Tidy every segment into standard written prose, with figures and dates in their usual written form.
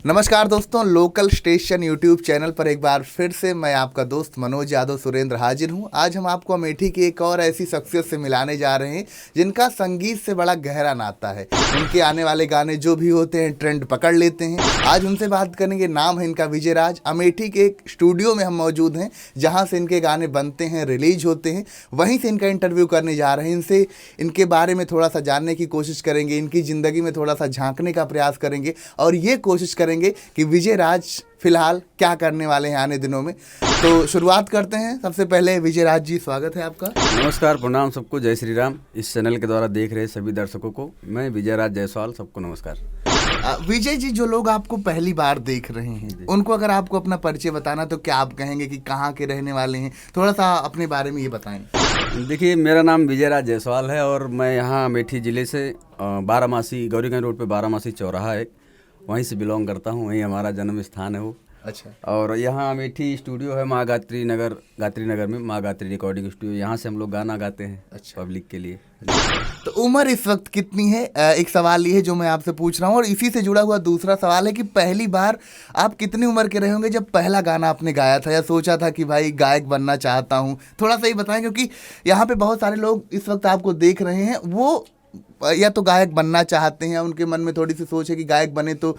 नमस्कार दोस्तों, local station YouTube channel पर एक बार फिर से मैं आपका दोस्त मनोज यादव सुरेंद्र हाजिर हूं। आज हम आपको अमेठी की एक और ऐसी शख्सियत से मिलाने जा रहे हैं जिनका संगीत से बड़ा गहरा नाता है। उनके आने वाले गाने जो भी होते हैं ट्रेंड पकड़ लेते हैं। आज उनसे बात करेंगे। नाम है इनका विजय राज। अमेठी के एक स्टूडियो में हम मौजूद हैं जहाँ से इनके गाने बनते हैं, रिलीज होते हैं। वहीं से इनका इंटरव्यू करने जा रहे हैं। इनसे इनके बारे में थोड़ा सा जानने की कोशिश करेंगे, इनकी ज़िंदगी में थोड़ा सा झांकने का प्रयास करेंगे और ये कोशिश करेंगे कि विजय राज फिलहाल क्या करने वाले हैं आने दिनों में। तो शुरुआत करते हैं। सबसे पहले विजय राज जी, स्वागत है आपका। नमस्कार, प्रणाम सबको, जय श्री राम। इस चैनल के द्वारा देख रहे सभी दर्शकों को मैं विजय राज जायसवाल, सबको नमस्कार। विजय जी, जो लोग आपको पहली बार देख रहे हैं उनको अगर आपको अपना परिचय बताना तो क्या आप कहेंगे कि कहाँ के रहने वाले हैं? थोड़ा सा अपने बारे में ये बताएं। देखिए, मेरा नाम विजय राज जायसवाल है और मैं यहाँ अमेठी ज़िले से बारामासी, गौरीगंज रोड पे बारामासी चौराहा है, वहीं से बिलोंग करता हूँ। वहीं हमारा जन्म स्थान है वो। अच्छा। और यहाँ अमेठी स्टूडियो है माँ गायत्री नगर में माँ गायत्री रिकॉर्डिंग स्टूडियो। यहाँ से हम लोग गाना गाते हैं। अच्छा। पब्लिक के लिए। तो उम्र इस वक्त कितनी है? एक सवाल ये है जो मैं आपसे पूछ रहा हूँ, और इसी से जुड़ा हुआ दूसरा सवाल है कि पहली बार आप कितनी उम्र के रहे होंगे जब पहला गाना आपने गाया था या सोचा था कि भाई गायक बनना चाहता हूँ? थोड़ा सा ही बताएं, क्योंकि यहाँ पे बहुत सारे लोग इस वक्त आपको देख रहे हैं, वो या तो गायक बनना चाहते हैं, उनके मन में थोड़ी सी सोच है कि गायक बने, तो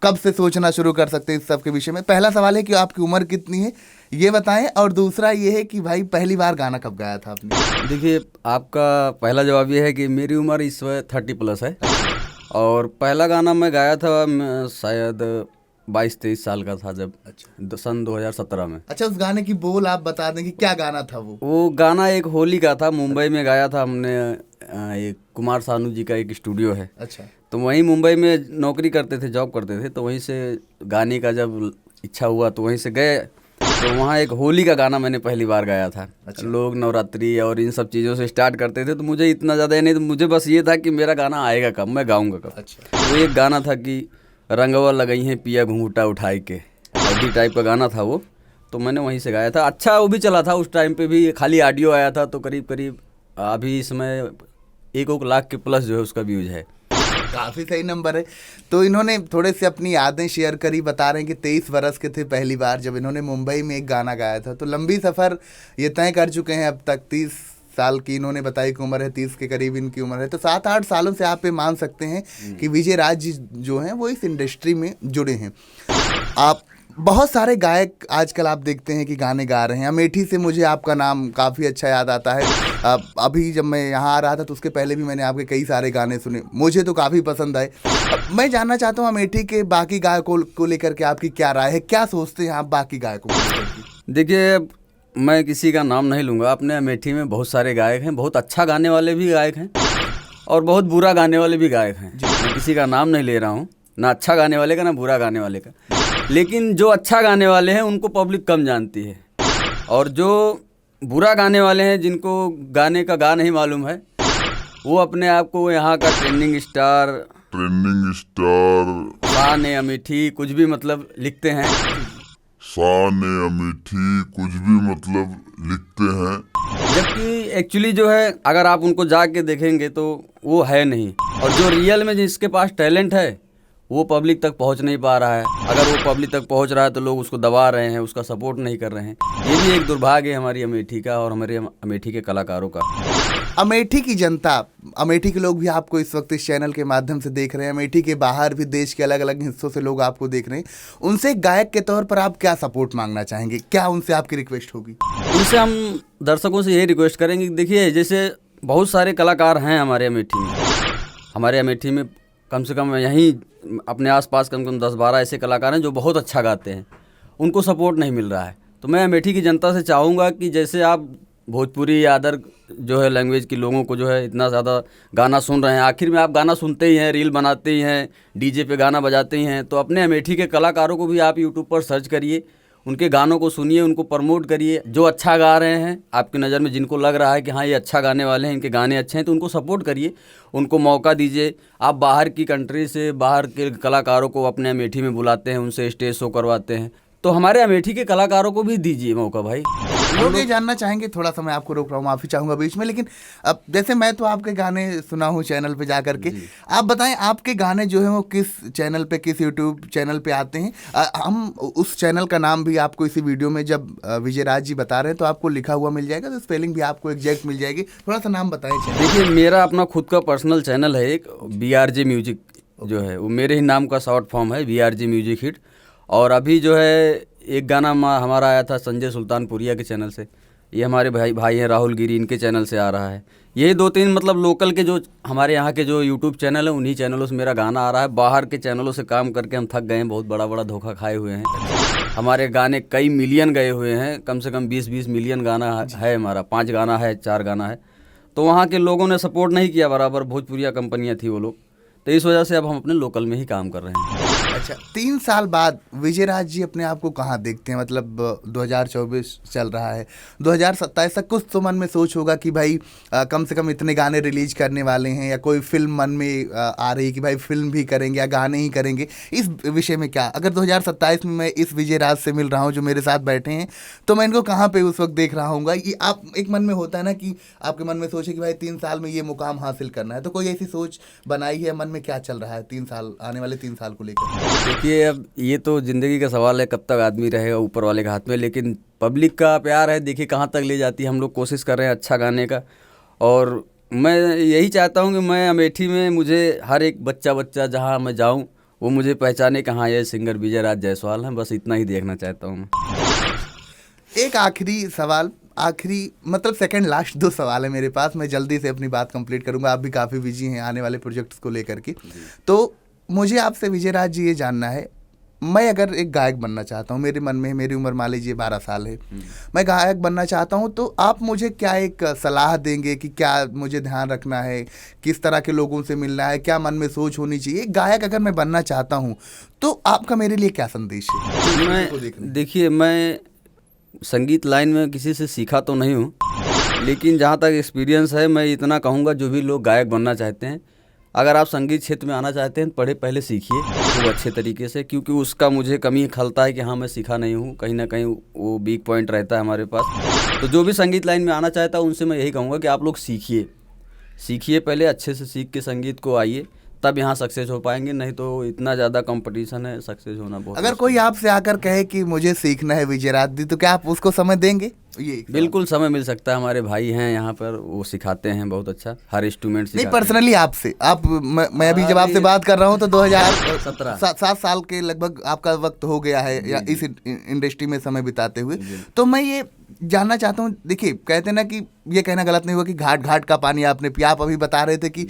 कब से सोचना शुरू कर सकते हैं इस सब के विषय में। पहला सवाल है कि आपकी उम्र कितनी है, ये बताएं। और दूसरा ये है कि भाई पहली बार गाना कब गाया था आपने? देखिए, आपका पहला जवाब ये है कि मेरी उम्र इस वक्त 30+ है। और पहला गाना मैं गाया था शायद 22-23 साल का था जब। अच्छा। सन 2017 में। अच्छा, उस गाने की बोल आप बता दें कि क्या गाना था वो गाना एक होली का था, मुंबई में गाया था हमने। एक कुमार सानू जी का एक स्टूडियो है। अच्छा। तो वहीं मुंबई में नौकरी करते थे, जॉब करते थे, तो वहीं से गाने का जब इच्छा हुआ तो वहीं से गए। तो वहाँ एक होली का गाना मैंने पहली बार गाया था। अच्छा। लोग नवरात्रि और इन सब चीज़ों से स्टार्ट करते थे, तो मुझे इतना ज़्यादा नहीं, तो मुझे बस ये था कि मेरा गाना आएगा कब, मैं गाऊंगा कब। अच्छा। तो एक गाना था कि रंगवा लगई हैं पिया घूंघटा उठाई के, अवधी टाइप का गाना था वो। तो मैंने वहीं से गाया था। अच्छा, वो भी चला था उस टाइम पे भी, खाली ऑडियो आया था। तो करीब करीब अभी इसमें 1 लाख के प्लस जो है उसका व्यूज है। काफ़ी सही नंबर है। तो इन्होंने थोड़े से अपनी यादें शेयर करी, बता रहे हैं कि 23 वर्ष के थे पहली बार जब इन्होंने मुंबई में एक गाना गाया था। तो लंबी सफ़र ये तय कर चुके हैं अब तक। 30 साल की इन्होंने बताई कि उम्र है, 30 के करीब इनकी उम्र है। तो 7-8 सालों से आप ये मान सकते हैं कि विजय राज जी जो हैं वो इस इंडस्ट्री में जुड़े हैं। आप बहुत सारे गायक आजकल आप देखते हैं कि गाने गा रहे हैं। अमेठी से मुझे आपका नाम काफ़ी अच्छा याद आता है। अभी जब मैं यहाँ आ रहा था तो उसके पहले भी मैंने आपके कई सारे गाने सुने, मुझे तो काफ़ी पसंद आए। मैं जानना चाहता हूँ अमेठी के बाकी गायकों को लेकर के आपकी क्या राय है, क्या सोचते हैं आप बाकी गायकों को लेकर? देखिए, मैं किसी का नाम नहीं लूँगा। अपने अमेठी में बहुत सारे गायक हैं, बहुत अच्छा गाने वाले भी गायक हैं और बहुत बुरा गाने वाले भी गायक हैं। मैं किसी का नाम नहीं ले रहा हूँ, ना अच्छा गाने वाले का ना बुरा गाने वाले का। लेकिन जो अच्छा गाने वाले हैं उनको पब्लिक कम जानती है, और जो बुरा गाने वाले हैं जिनको गाने का गा नहीं मालूम है, वो अपने आप को यहाँ का ट्रेंडिंग स्टार शान अमेठी कुछ भी मतलब लिखते हैं। जबकि एक्चुअली जो है, अगर आप उनको जाके देखेंगे तो वो है नहीं। और जो रियल में जिसके पास टैलेंट है वो पब्लिक तक पहुंच नहीं पा रहा है। अगर वो पब्लिक तक पहुंच रहा है तो लोग उसको दबा रहे हैं, उसका सपोर्ट नहीं कर रहे हैं। ये भी एक दुर्भाग्य है हमारी अमेठी का और हमारे अमेठी के कलाकारों का। अमेठी की जनता, अमेठी के लोग भी आपको इस वक्त इस चैनल के माध्यम से देख रहे हैं। अमेठी के बाहर भी देश के अलग अलग हिस्सों से लोग आपको देख रहे हैं। उनसे गायक के तौर पर आप क्या सपोर्ट मांगना चाहेंगे? क्या उनसे आपकी रिक्वेस्ट होगी? उनसे हम दर्शकों से यही रिक्वेस्ट करेंगे। देखिए, जैसे बहुत सारे कलाकार हैं हमारे अमेठी में। हमारे अमेठी में कम से कम यहीं अपने आसपास कम से कम 10-12 ऐसे कलाकार हैं जो बहुत अच्छा गाते हैं, उनको सपोर्ट नहीं मिल रहा है। तो मैं अमेठी की जनता से चाहूँगा कि जैसे आप भोजपुरी या अदर जो है लैंग्वेज के लोगों को जो है इतना ज़्यादा गाना सुन रहे हैं, आखिर में आप गाना सुनते ही हैं, रील बनाते ही हैं, डीजे पे गाना बजाते ही हैं, तो अपने अमेठी के कलाकारों को भी आप यूट्यूब पर सर्च करिए, उनके गानों को सुनिए, उनको प्रमोट करिए। जो अच्छा गा रहे हैं आपकी नज़र में, जिनको लग रहा है कि हाँ ये अच्छा गाने वाले हैं, इनके गाने अच्छे हैं, तो उनको सपोर्ट करिए, उनको मौका दीजिए। आप बाहर की कंट्री से बाहर के कलाकारों को अपने अमेठी में बुलाते हैं, उनसे स्टेज शो करवाते हैं, तो हमारे अमेठी के कलाकारों को भी दीजिए मौका भाई। लोग ये जानना चाहेंगे, थोड़ा सा मैं आपको रोक रहा हूँ, माफी चाहूंगा बीच में, लेकिन अब जैसे मैं तो आपके गाने सुना हूँ चैनल पे जा करके, आप बताएं आपके गाने जो है वो किस चैनल पे, किस यूट्यूब चैनल पे आते हैं? हम उस चैनल का नाम भी आपको इसी वीडियो में जब विजय राज जी बता रहे हैं तो आपको लिखा हुआ मिल जाएगा, तो स्पेलिंग भी आपको एग्जैक्ट मिल जाएगी। थोड़ा सा नाम बताएं चैनल। देखिए, मेरा अपना खुद का पर्सनल चैनल है एक, BRJ म्यूजिक जो है, वो मेरे ही नाम का शॉर्ट फॉर्म है, BRJ म्यूजिक हिट। और अभी जो है एक गाना हमारा आया था संजय सुल्तानपुरिया के चैनल से, ये हमारे भाई हैं राहुल गिरी, इनके चैनल से आ रहा है। ये 2-3 मतलब लोकल के जो हमारे यहाँ के जो यूट्यूब चैनल है, उन्हीं चैनलों से मेरा गाना आ रहा है। बाहर के चैनलों से काम करके हम थक गए हैं, बहुत बड़ा बड़ा धोखा खाए हुए हैं। हमारे गाने कई मिलियन गए हुए हैं, कम से कम 20-20 मिलियन गाना है हमारा, 5 गाना है, 4 गाना है। तो वहाँ के लोगों ने सपोर्ट नहीं किया बराबर, भोजपुरिया कंपनियाँ थी वो लोग, तो इस वजह से अब हम अपने लोकल में ही काम कर रहे हैं। अच्छा, 3 साल बाद विजय राज जी अपने आप को कहाँ देखते हैं? मतलब 2024 चल रहा है, 2027 तक कुछ तो मन में सोच होगा कि भाई कम से कम इतने गाने रिलीज करने वाले हैं, या कोई फिल्म मन में आ रही कि भाई फिल्म भी करेंगे या गाने ही करेंगे। इस विषय में क्या, अगर 2027 में मैं इस विजय राज से मिल रहा हूँ जो मेरे साथ बैठे हैं, तो मैं इनको कहाँ पे उस वक्त देख रहा हूँ? ये आप एक मन में होता है ना कि आपके मन में सोचे कि भाई 3 साल में ये मुकाम हासिल करना है, तो कोई ऐसी सोच बनाई है मन में? क्या चल रहा है 3 साल, आने वाले 3 साल को लेकर? देखिए, अब ये तो ज़िंदगी का सवाल है, कब तक आदमी रहेगा ऊपर वाले के हाथ में, लेकिन पब्लिक का प्यार है, देखिए कहाँ तक ले जाती है। हम लोग कोशिश कर रहे हैं अच्छा गाने का, और मैं यही चाहता हूँ कि मैं अमेठी में मुझे हर एक बच्चा जहाँ मैं जाऊँ वो मुझे पहचाने, कहाँ ये सिंगर विजय राज जायसवाल हैं, बस इतना ही देखना चाहता हूँ मैं। एक आखिरी सवाल, आखिरी मतलब सेकंड लास्ट 2 सवाल है मेरे पास, मैं जल्दी से अपनी बात कंप्लीट करूंगा, आप भी काफ़ी बिजी हैं आने वाले प्रोजेक्ट्स को लेकर के। तो मुझे आपसे विजय राज जी ये जानना है, मैं अगर एक गायक बनना चाहता हूँ, मेरे मन में, मेरी उम्र मान लीजिए 12 साल है, मैं गायक बनना चाहता हूँ, तो आप मुझे क्या एक सलाह देंगे कि क्या मुझे ध्यान रखना है, किस तरह के लोगों से मिलना है, क्या मन में सोच होनी चाहिए? एक गायक अगर मैं बनना चाहता हूँ तो आपका मेरे लिए क्या संदेश है? देखिए, मैं संगीत लाइन में किसी से सीखा तो नहीं हूँ, लेकिन जहाँ तक एक्सपीरियंस है मैं इतना कहूँगा, जो भी लोग गायक बनना चाहते हैं, अगर आप संगीत क्षेत्र में आना चाहते हैं, पहले सीखिए वो अच्छे तरीके से, क्योंकि उसका मुझे कमी खलता है कि हाँ मैं सीखा नहीं हूँ, कहीं ना कहीं वो वीक पॉइंट रहता है हमारे पास। तो जो भी संगीत लाइन में आना चाहता है उनसे मैं यही कहूँगा कि आप लोग सीखिए पहले, अच्छे से सीख के संगीत को आइए, तब यहाँ सक्सेस हो पाएंगे, नहीं तो इतना ज़्यादा कंपटीशन है, सक्सेस होना बहुत। अगर कोई आपसे आकर कहे कि मुझे सीखना है विजय राज जी, तो क्या आप उसको समय देंगे? ये बिल्कुल समय मिल सकता है, हमारे भाई हैं यहाँ पर, वो सिखाते हैं बहुत अच्छा, हर इंस्ट्रूमेंट नहीं, पर्सनली आपसे, आप मैं अभी जब आपसे बात कर रहा हूँ तो 2017 7 साल के लगभग आपका वक्त हो गया है या इस इंडस्ट्री में समय बिताते हुए, तो मैं ये जानना चाहता हूँ। देखिए, कहते हैं ना कि ये कहना गलत नहीं हुआ कि घाट घाट का पानी आपने पिया। आप अभी बता रहे थे कि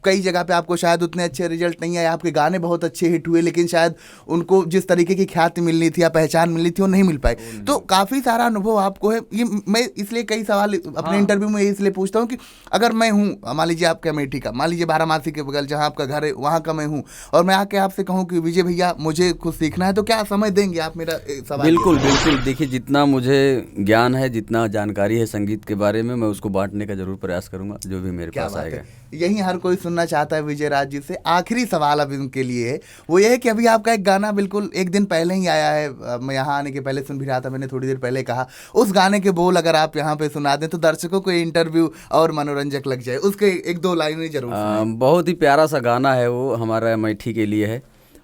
कई जगह पे आपको शायद उतने अच्छे रिजल्ट नहीं आए, आपके गाने बहुत अच्छे हिट हुए, लेकिन शायद उनको जिस तरीके की ख्याति मिलनी थी या पहचान मिलनी थी वो नहीं मिल पाई। तो काफ़ी सारा अनुभव आपको है। ये मैं इसलिए कई सवाल अपने इंटरव्यू में इसलिए पूछता हूँ कि अगर मैं हूँ, मान लीजिए आपके अमेठी का, मान लीजिए बारामासी के बगल जहाँ आपका घर है वहाँ का मैं हूँ, और मैं आके आपसे कहूँ कि विजय भैया मुझे कुछ सीखना है, तो क्या समय देंगे आप? मेरा सवाल। बिल्कुल। देखिए, जितना मुझे ज्ञान है, जितना जानकारी है संगीत के बारे में, मैं उसको बांटने का जरूर प्रयास करूंगा, जो भी मेरे पास आएगा। यही हर कोई सुनना चाहता है विजय राज जी से। आखिरी सवाल अब उनके लिए है, वो ये है कि अभी आपका एक गाना बिल्कुल एक दिन पहले ही आया है, मैं यहाँ आने के पहले सुन भी रहा था, मैंने थोड़ी देर पहले कहा, उस गाने के बोल अगर आप यहाँ पे सुना दें तो दर्शकों को इंटरव्यू और मनोरंजक लग जाए, उसके 1-2 लाइनें जरूर। बहुत ही प्यारा सा गाना है वो, हमारा अमेठी के लिए है,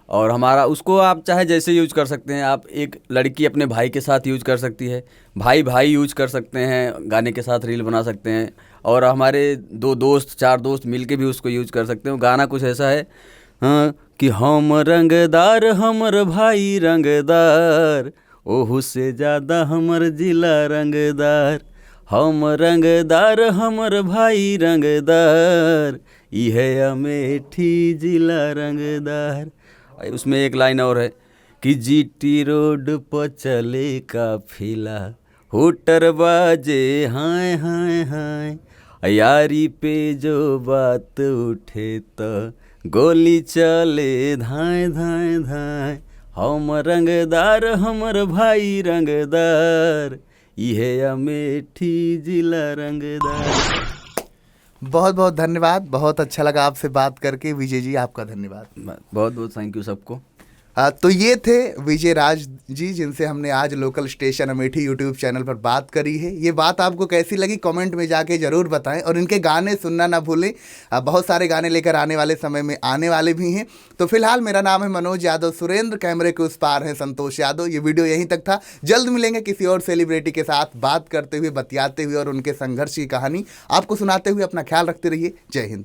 और हमारा उसको आप चाहे जैसे यूज कर सकते हैं। आप एक लड़की अपने भाई के साथ यूज कर सकती है, भाई यूज कर सकते हैं, गाने के साथ रील बना सकते हैं, और हमारे 2 दोस्त 4 दोस्त मिलके भी उसको यूज कर सकते हैं। गाना कुछ ऐसा है, हाँ, कि हम रंगदार हमर भाई रंगदार, ओहू से ज़्यादा हमर जिला रंगदार, हम रंगदार हमर भाई रंगदार, इहे अमेठी जिला रंगदार। उसमें एक लाइन और है कि जीटी रोड पर चले काफिला, होटर बाजे हाय हाय हाय, यारी पे जो बात उठे तो गोली चले धाय धाय धाय, हम रंगदार हमर भाई रंगदार, इहे अमेठी जिला रंगदार। बहुत बहुत धन्यवाद, बहुत अच्छा लगा आपसे बात करके विजय जी, आपका धन्यवाद। बहुत बहुत थैंक यू सबको। तो ये थे विजय राज जी, जिनसे हमने आज local station Amethi YouTube channel पर बात करी है। ये बात आपको कैसी लगी कमेंट में जाके ज़रूर बताएं, और इनके गाने सुनना ना भूलें। बहुत सारे गाने लेकर आने वाले समय में आने वाले भी हैं। तो फिलहाल मेरा नाम है मनोज यादव, सुरेंद्र कैमरे के उस पार है संतोष यादव। ये वीडियो यहीं तक था। जल्द मिलेंगे किसी और सेलिब्रिटी के साथ, बात करते हुए, बतियाते हुए और उनके संघर्ष की कहानी आपको सुनाते हुए। अपना ख्याल रखते रहिए। जय हिंद।